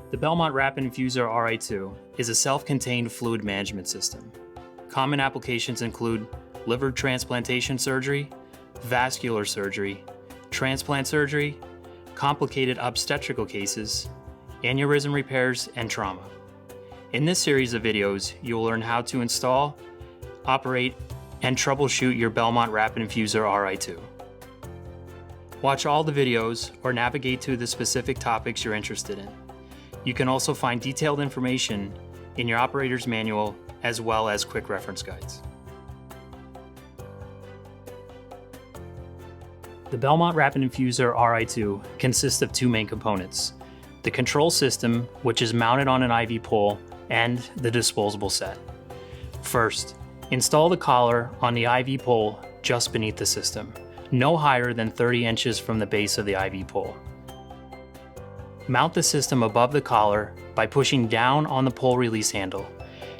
The Belmont Rapid Infuser RI-2 is a self-contained fluid management system. Common applications include liver transplantation surgery, vascular surgery, transplant surgery, complicated obstetrical cases, aneurysm repairs, and trauma. In this series of videos, you will learn how to install, operate, and troubleshoot your Belmont Rapid Infuser RI-2. Watch all the videos or navigate to the specific topics you're interested in. You can also find detailed information in your operator's manual as well as quick reference guides. The Belmont Rapid Infuser RI-2 consists of two main components: the control system, which is mounted on an IV pole, and the disposable set. First, install the collar on the IV pole just beneath the system, no higher than 30 inches from the base of the IV pole. Mount the system above the collar by pushing down on the pole release handle.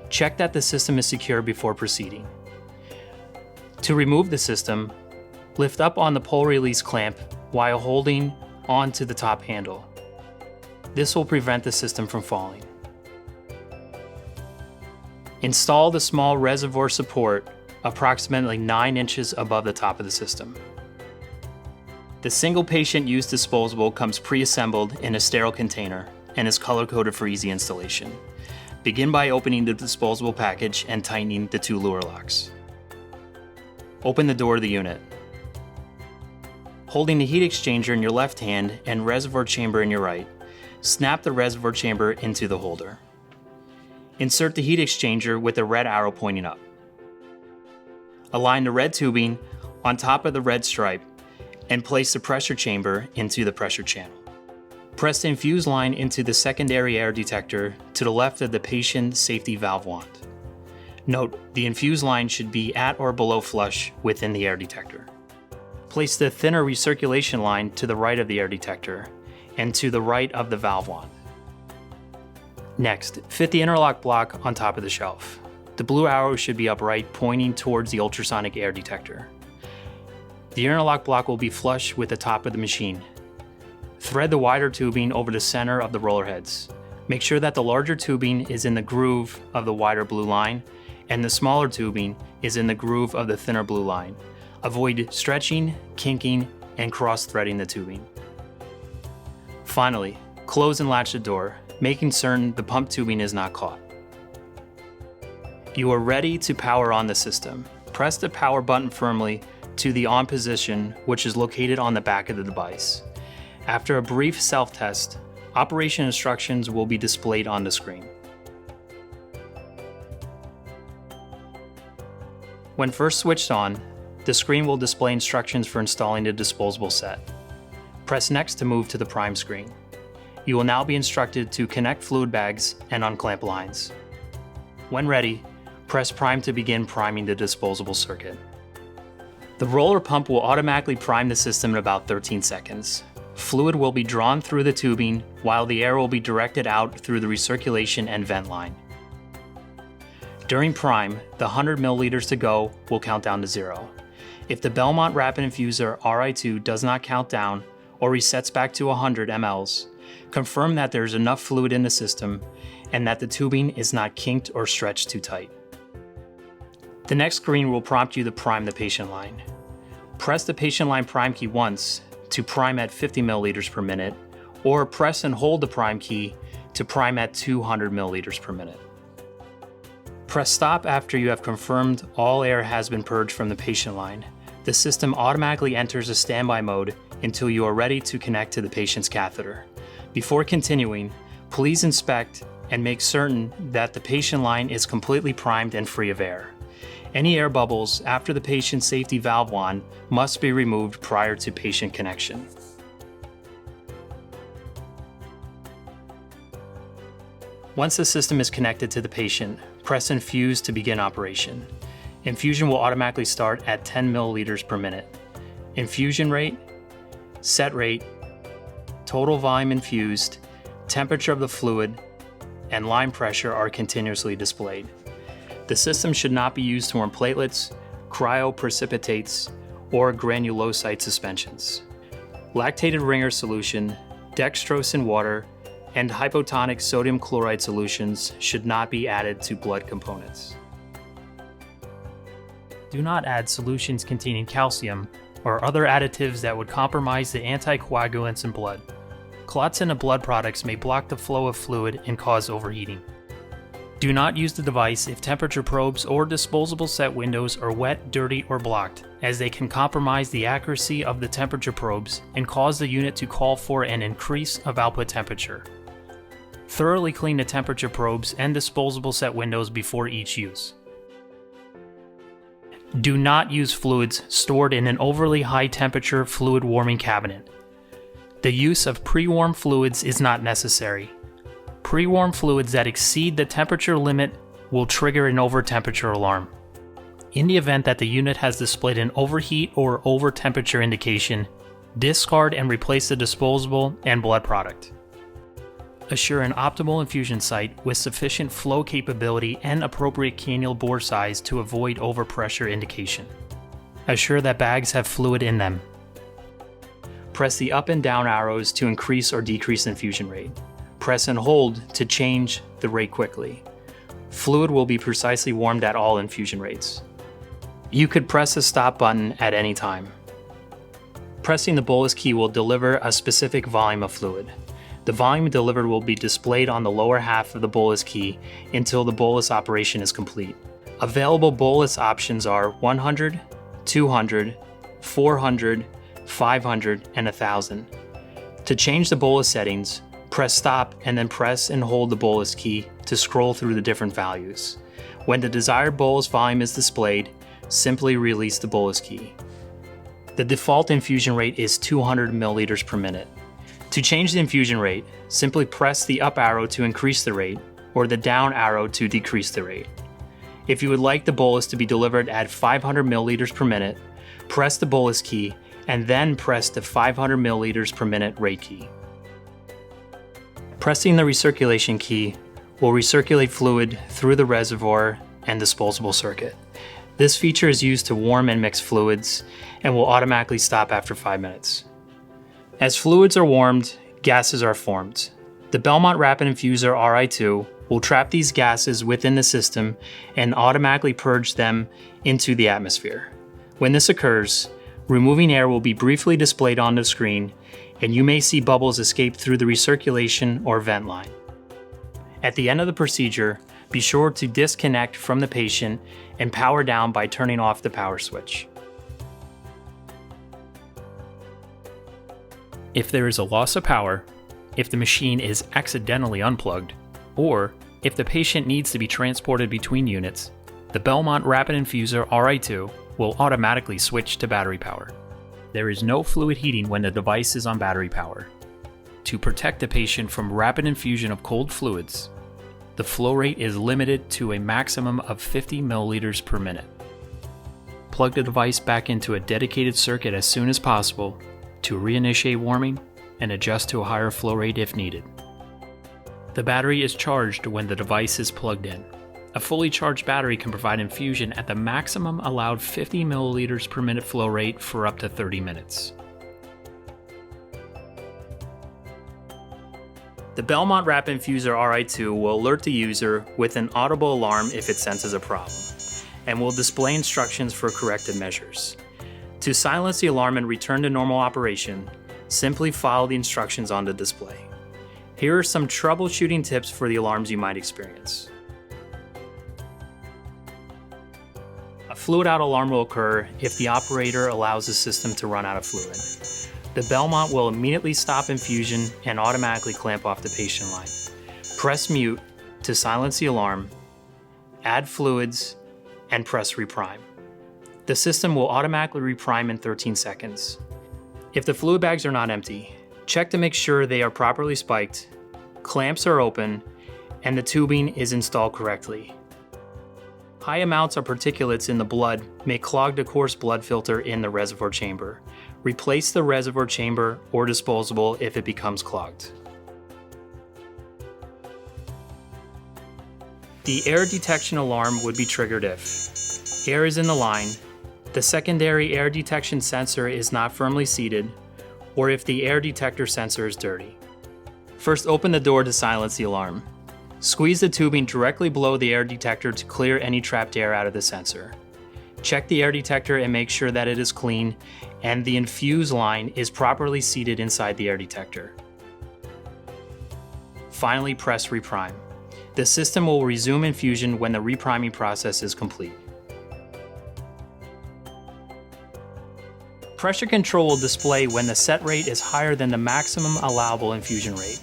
Check that the system is secure before proceeding. To remove the system, lift up on the pole release clamp while holding on to the top handle. This will prevent the system from falling. Install the small reservoir support approximately 9 inches above the top of the system. The single patient use disposable comes pre-assembled in a sterile container and is color-coded for easy installation. Begin by opening the disposable package and tightening the two lure locks. Open the door of the unit. Holding the heat exchanger in your left hand and reservoir chamber in your right, snap the reservoir chamber into the holder. Insert the heat exchanger with the red arrow pointing up. Align the red tubing on top of the red stripe and place the pressure chamber into the pressure channel. Press the infuse line into the secondary air detector to the left of the patient safety valve wand. Note, the infuse line should be at or below flush within the air detector. Place the thinner recirculation line to the right of the air detector and to the right of the valve wand. Next, fit the interlock block on top of the shelf. The blue arrow should be upright, pointing towards the ultrasonic air detector. The interlock block will be flush with the top of the machine. Thread the wider tubing over the center of the roller heads. Make sure that the larger tubing is in the groove of the wider blue line and the smaller tubing is in the groove of the thinner blue line. Avoid stretching, kinking, and cross-threading the tubing. Finally, close and latch the door, making certain the pump tubing is not caught. You are ready to power on the system. Press the power button firmly to the on position, which is located on the back of the device. After a brief self-test, operation instructions will be displayed on the screen. When first switched on, the screen will display instructions for installing the disposable set. Press Next to move to the prime screen. You will now be instructed to connect fluid bags and unclamp lines. When ready, press Prime to begin priming the disposable circuit. The roller pump will automatically prime the system in about 13 seconds. Fluid will be drawn through the tubing while the air will be directed out through the recirculation and vent line. During prime, the 100 milliliters to go will count down to 0. If the Belmont Rapid Infuser RI-2 does not count down or resets back to 100 mLs, confirm that there is enough fluid in the system and that the tubing is not kinked or stretched too tight. The next screen will prompt you to prime the patient line. Press the patient line prime key once to prime at 50 milliliters per minute, or press and hold the prime key to prime at 200 milliliters per minute. Press stop after you have confirmed all air has been purged from the patient line. The system automatically enters a standby mode until you are ready to connect to the patient's catheter. Before continuing, please inspect and make certain that the patient line is completely primed and free of air. Any air bubbles after the patient's safety valve wand must be removed prior to patient connection. Once the system is connected to the patient, press Infuse to begin operation. Infusion will automatically start at 10 milliliters per minute. Infusion rate, set rate, total volume infused, temperature of the fluid, and line pressure are continuously displayed. The system should not be used to warm platelets, cryoprecipitates, or granulocyte suspensions. Lactated ringer solution, dextrose in water, and hypotonic sodium chloride solutions should not be added to blood components. Do not add solutions containing calcium or other additives that would compromise the anticoagulants in blood. Clots in the blood products may block the flow of fluid and cause overheating. Do not use the device if temperature probes or disposable set windows are wet, dirty, or blocked, as they can compromise the accuracy of the temperature probes and cause the unit to call for an increase of output temperature. Thoroughly clean the temperature probes and disposable set windows before each use. Do not use fluids stored in an overly high temperature fluid warming cabinet. The use of pre-warm fluids is not necessary. Pre-warm fluids that exceed the temperature limit will trigger an over-temperature alarm. In the event that the unit has displayed an overheat or over-temperature indication, discard and replace the disposable and blood product. Assure an optimal infusion site with sufficient flow capability and appropriate cannula bore size to avoid overpressure indication. Assure that bags have fluid in them. Press the up and down arrows to increase or decrease infusion rate. Press and hold to change the rate quickly. Fluid will be precisely warmed at all infusion rates. You could press the stop button at any time. Pressing the bolus key will deliver a specific volume of fluid. The volume delivered will be displayed on the lower half of the bolus key until the bolus operation is complete. Available bolus options are 100, 200, 400, 500, and 1000. To change the bolus settings, press stop and then press and hold the bolus key to scroll through the different values. When the desired bolus volume is displayed, simply release the bolus key. The default infusion rate is 200 milliliters per minute. To change the infusion rate, simply press the up arrow to increase the rate or the down arrow to decrease the rate. If you would like the bolus to be delivered at 500 milliliters per minute, press the bolus key and then press the 500 milliliters per minute rate key. Pressing the recirculation key will recirculate fluid through the reservoir and disposable circuit. This feature is used to warm and mix fluids and will automatically stop after 5 minutes. As fluids are warmed, gases are formed. The Belmont Rapid Infuser RI-2 will trap these gases within the system and automatically purge them into the atmosphere. When this occurs, removing air will be briefly displayed on the screen, and you may see bubbles escape through the recirculation or vent line. At the end of the procedure, be sure to disconnect from the patient and power down by turning off the power switch. If there is a loss of power, if the machine is accidentally unplugged, or if the patient needs to be transported between units, the Belmont Rapid Infuser RI-2 will automatically switch to battery power. There is no fluid heating when the device is on battery power. To protect the patient from rapid infusion of cold fluids, the flow rate is limited to a maximum of 50 milliliters per minute. Plug the device back into a dedicated circuit as soon as possible to reinitiate warming and adjust to a higher flow rate if needed. The battery is charged when the device is plugged in. A fully charged battery can provide infusion at the maximum allowed 50 milliliters per minute flow rate for up to 30 minutes. The Belmont Rapid Infuser RI-2 will alert the user with an audible alarm if it senses a problem, and will display instructions for corrective measures. To silence the alarm and return to normal operation, simply follow the instructions on the display. Here are some troubleshooting tips for the alarms you might experience. A fluid out alarm will occur if the operator allows the system to run out of fluid. The Belmont will immediately stop infusion and automatically clamp off the patient line. Press mute to silence the alarm, add fluids, and press reprime. The system will automatically reprime in 13 seconds. If the fluid bags are not empty, check to make sure they are properly spiked, clamps are open, and the tubing is installed correctly. High amounts of particulates in the blood may clog the coarse blood filter in the reservoir chamber. Replace the reservoir chamber or disposable if it becomes clogged. The air detection alarm would be triggered if air is in the line, the secondary air detection sensor is not firmly seated, or if the air detector sensor is dirty. First, open the door to silence the alarm. Squeeze the tubing directly below the air detector to clear any trapped air out of the sensor. Check the air detector and make sure that it is clean and the infuse line is properly seated inside the air detector. Finally, press reprime. The system will resume infusion when the repriming process is complete. Pressure control will display when the set rate is higher than the maximum allowable infusion rate.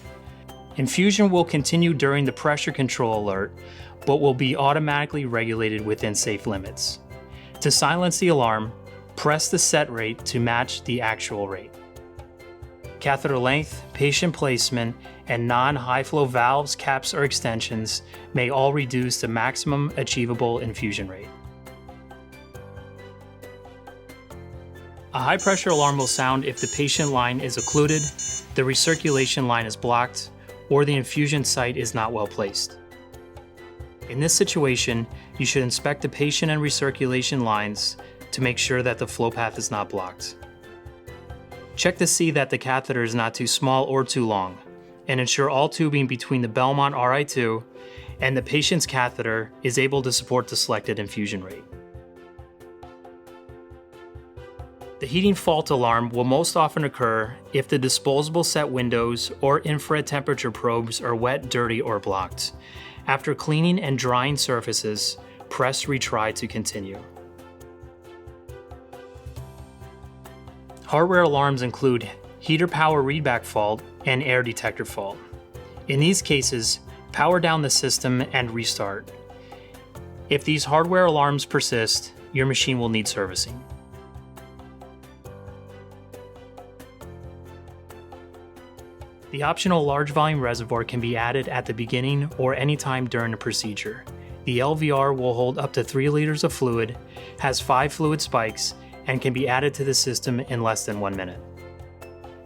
Infusion will continue during the pressure control alert, but will be automatically regulated within safe limits. To silence the alarm, press the set rate to match the actual rate. Catheter length, patient placement, and non-high flow valves, caps, or extensions may all reduce the maximum achievable infusion rate. A high pressure alarm will sound if the patient line is occluded, the recirculation line is blocked, or the infusion site is not well placed. In this situation, you should inspect the patient and recirculation lines to make sure that the flow path is not blocked. Check to see that the catheter is not too small or too long, and ensure all tubing between the Belmont RI-2 and the patient's catheter is able to support the selected infusion rate. The heating fault alarm will most often occur if the disposable set windows or infrared temperature probes are wet, dirty, or blocked. After cleaning and drying surfaces, press retry to continue. Hardware alarms include heater power readback fault and air detector fault. In these cases, power down the system and restart. If these hardware alarms persist, your machine will need servicing. The optional large volume reservoir can be added at the beginning or anytime during the procedure. The LVR will hold up to 3 liters of fluid, has 5 fluid spikes, and can be added to the system in less than 1 minute.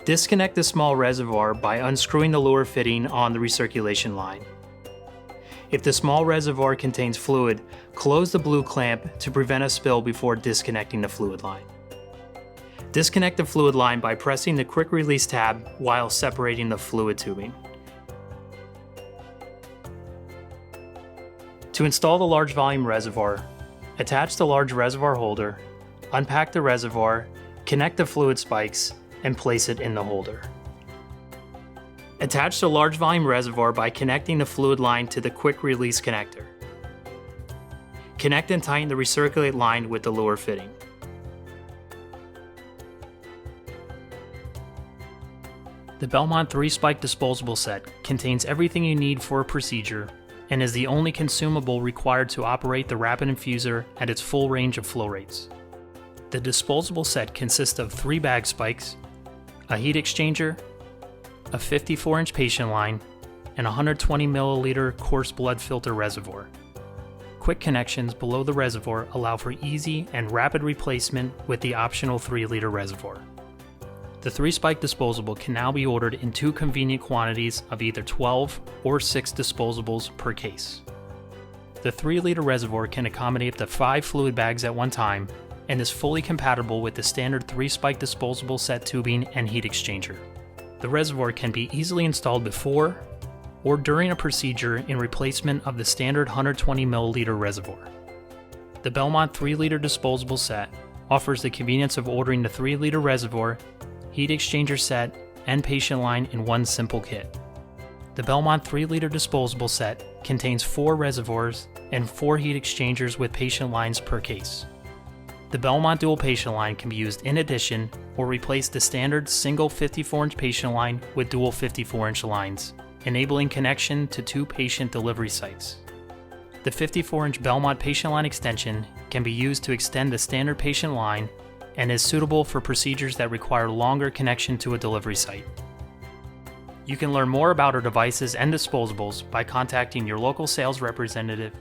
Disconnect the small reservoir by unscrewing the lower fitting on the recirculation line. If the small reservoir contains fluid, close the blue clamp to prevent a spill before disconnecting the fluid line. Disconnect the fluid line by pressing the quick release tab while separating the fluid tubing. To install the large volume reservoir, attach the large reservoir holder, unpack the reservoir, connect the fluid spikes, and place it in the holder. Attach the large volume reservoir by connecting the fluid line to the quick release connector. Connect and tighten the recirculate line with the lower fitting. The Belmont 3-spike disposable set contains everything you need for a procedure and is the only consumable required to operate the rapid infuser at its full range of flow rates. The disposable set consists of 3 bag spikes, a heat exchanger, a 54-inch patient line, and a 120 milliliter coarse blood filter reservoir. Quick connections below the reservoir allow for easy and rapid replacement with the optional 3-liter reservoir. The 3-spike disposable can now be ordered in 2 convenient quantities of either 12 or 6 disposables per case. The 3-liter reservoir can accommodate up to 5 fluid bags at one time and is fully compatible with the standard 3-spike disposable set tubing and heat exchanger. The reservoir can be easily installed before or during a procedure in replacement of the standard 120 milliliter reservoir. The Belmont 3-liter disposable set offers the convenience of ordering the 3-liter reservoir, heat exchanger set, and patient line in one simple kit. The Belmont 3-liter disposable set contains 4 reservoirs and 4 heat exchangers with patient lines per case. The Belmont dual patient line can be used in addition or replace the standard single 54-inch patient line with dual 54-inch lines, enabling connection to 2 patient delivery sites. The 54-inch Belmont patient line extension can be used to extend the standard patient line and is suitable for procedures that require longer connection to a delivery site. You can learn more about our devices and disposables by contacting your local sales representative